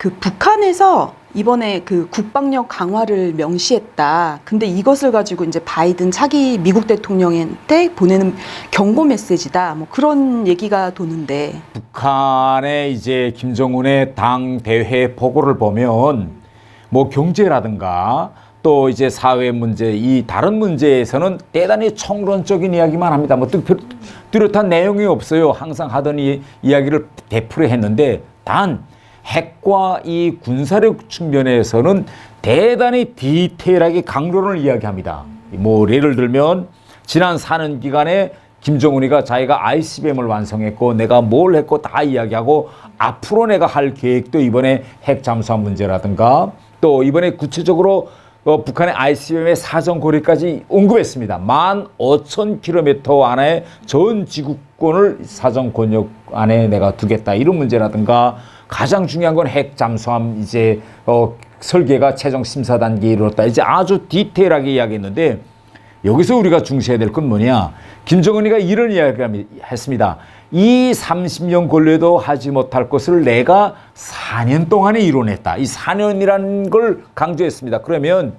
그 북한에서 이번에 그 국방력 강화를 명시했다. 근데 이것을 가지고 이제 바이든 차기 미국 대통령한테 보내는 경고 메시지다. 뭐 그런 얘기가 도는데. 북한의 이제 김정은의 당 대회 보고를 보면 뭐 경제라든가 또 이제 사회 문제, 이 다른 문제에서는 대단히 총론적인 이야기만 합니다. 뭐 뚜렷한 내용이 없어요. 항상 하던 이야기를 되풀이 했는데 단 핵과 이 군사력 측면에서는 대단히 디테일하게 강론을 이야기합니다. 뭐 예를 들면 지난 4년 기간에 김정은이가 자기가 ICBM을 완성했고 내가 뭘 했고 다 이야기하고 앞으로 내가 할 계획도 이번에 핵 잠수함 문제라든가 또 이번에 구체적으로 북한의 ICBM의 사정 고리까지 언급했습니다. 15,000km 안에 전 지구권을 사정 권역 안에 내가 두겠다. 이런 문제라든가 가장 중요한 건 핵 잠수함 이제 설계가 최종 심사 단계에 이르렀다. 이제 아주 디테일하게 이야기했는데 여기서 우리가 중시해야 될 건 뭐냐? 김정은이가 이런 이야기를 했습니다. 이 30년 걸려도 하지 못할 것을 내가 4년 동안에 이뤄냈다. 이 4년이라는 걸 강조했습니다. 그러면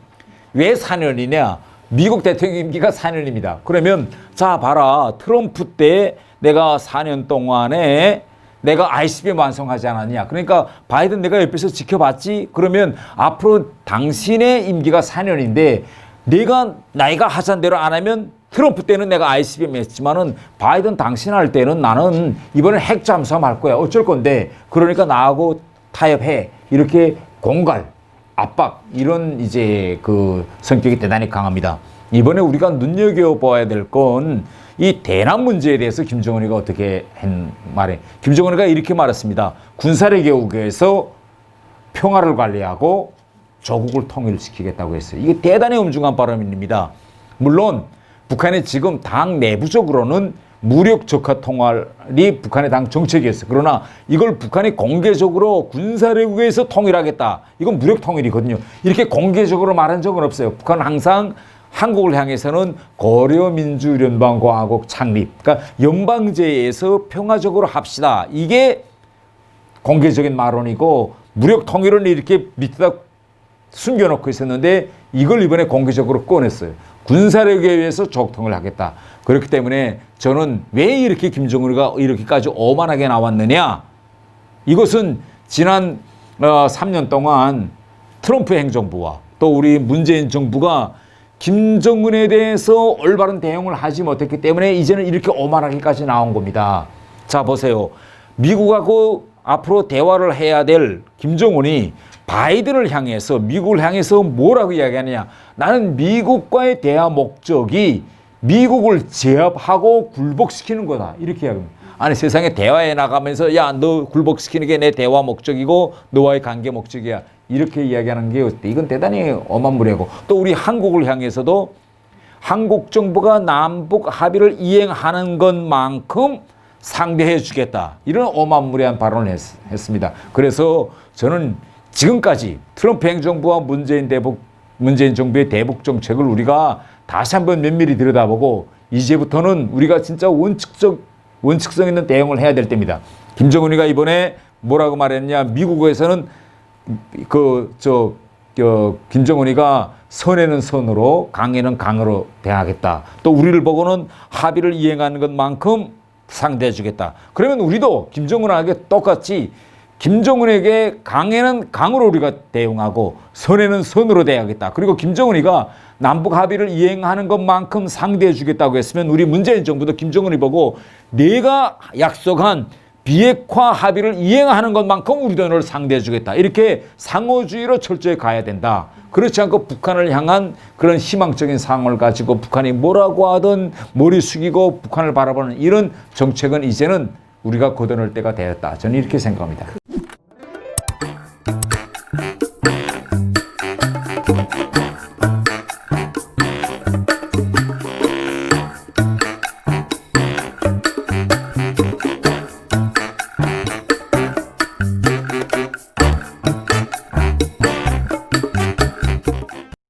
왜 4년이냐? 미국 대통령 임기가 4년입니다. 그러면 자 봐라. 트럼프 때 내가 4년 동안에 내가 ICBM 완성하지 않았냐. 그러니까 바이든 내가 옆에서 지켜봤지. 그러면 앞으로 당신의 임기가 4년인데 내가 나이가 하자는 대로 안 하면 트럼프 때는 내가 ICBM 했지만은 바이든 당신 할 때는 나는 이번엔 핵 잠수함 할 거야. 어쩔 건데. 그러니까 나하고 타협해. 이렇게 공갈, 압박 이런 이제 그 성격이 대단히 강합니다. 이번에 우리가 눈여겨봐야 될 건 이 대남 문제에 대해서 김정은이가 어떻게 말해. 김정은이가 이렇게 말했습니다. 군사력 개혁에서 평화를 관리하고 조국을 통일시키겠다고 했어요. 이게 대단히 엄중한 발언입니다. 물론 북한이 지금 당 내부적으로는 무력 적화 통할이 북한의 당 정책이었어요. 그러나 이걸 북한이 공개적으로 군사력에서 통일하겠다. 이건 무력 통일이거든요. 이렇게 공개적으로 말한 적은 없어요. 북한은 항상 한국을 향해서는 고려민주연방공화국 창립, 그러니까 연방제에서 평화적으로 합시다. 이게 공개적인 말론이고 무력 통일은 이렇게 밑에다 숨겨놓고 있었는데 이걸 이번에 공개적으로 꺼냈어요. 군사력에 의해서 적통을 하겠다. 그렇기 때문에 저는 왜 이렇게 김정은이가 이렇게까지 오만하게 나왔느냐? 이것은 지난 3년 동안 트럼프 행정부와 또 우리 문재인 정부가 김정은에 대해서 올바른 대응을 하지 못했기 때문에 이제는 이렇게 오만하기까지 나온 겁니다. 자 보세요. 미국하고 앞으로 대화를 해야 될 김정은이 바이든을 향해서 미국을 향해서 뭐라고 이야기하느냐. 나는 미국과의 대화 목적이 미국을 제압하고 굴복시키는 거다. 이렇게 이야기합니다. 아니 세상에 대화에 나가면서 야 너 굴복시키는 게 내 대화 목적이고 너와의 관계 목적이야. 이렇게 이야기하는 게 어때? 이건 대단히 어만무리하고 또 우리 한국을 향해서도 한국 정부가 남북 합의를 이행하는 것만큼 상대해 주겠다. 이런 어만무리한 발언을 했습니다. 그래서 저는 지금까지 트럼프 행정부와 문재인 정부의 대북 정책을 우리가 다시 한번 면밀히 들여다보고 이제부터는 우리가 진짜 원칙성 있는 대응을 해야 될 때입니다. 김정은이가 이번에 뭐라고 말했냐? 미국에서는 김정은이가 선에는 선으로 강에는 강으로 대하겠다. 또 우리를 보고는 합의를 이행하는 것만큼 상대해 주겠다. 그러면 우리도 김정은에게 똑같이 김정은에게 강에는 강으로 우리가 대응하고 선에는 선으로 대하겠다. 그리고 김정은이가 남북 합의를 이행하는 것만큼 상대해 주겠다고 했으면 우리 문재인 정부도 김정은이 보고 내가 약속한 비핵화 합의를 이행하는 것만큼 우리도 너를 상대해 주겠다. 이렇게 상호주의로 철저히 가야 된다. 그렇지 않고 북한을 향한 그런 희망적인 상황을 가지고 북한이 뭐라고 하든 머리 숙이고 북한을 바라보는 이런 정책은 이제는 우리가 거둬낼 때가 되었다. 저는 이렇게 생각합니다.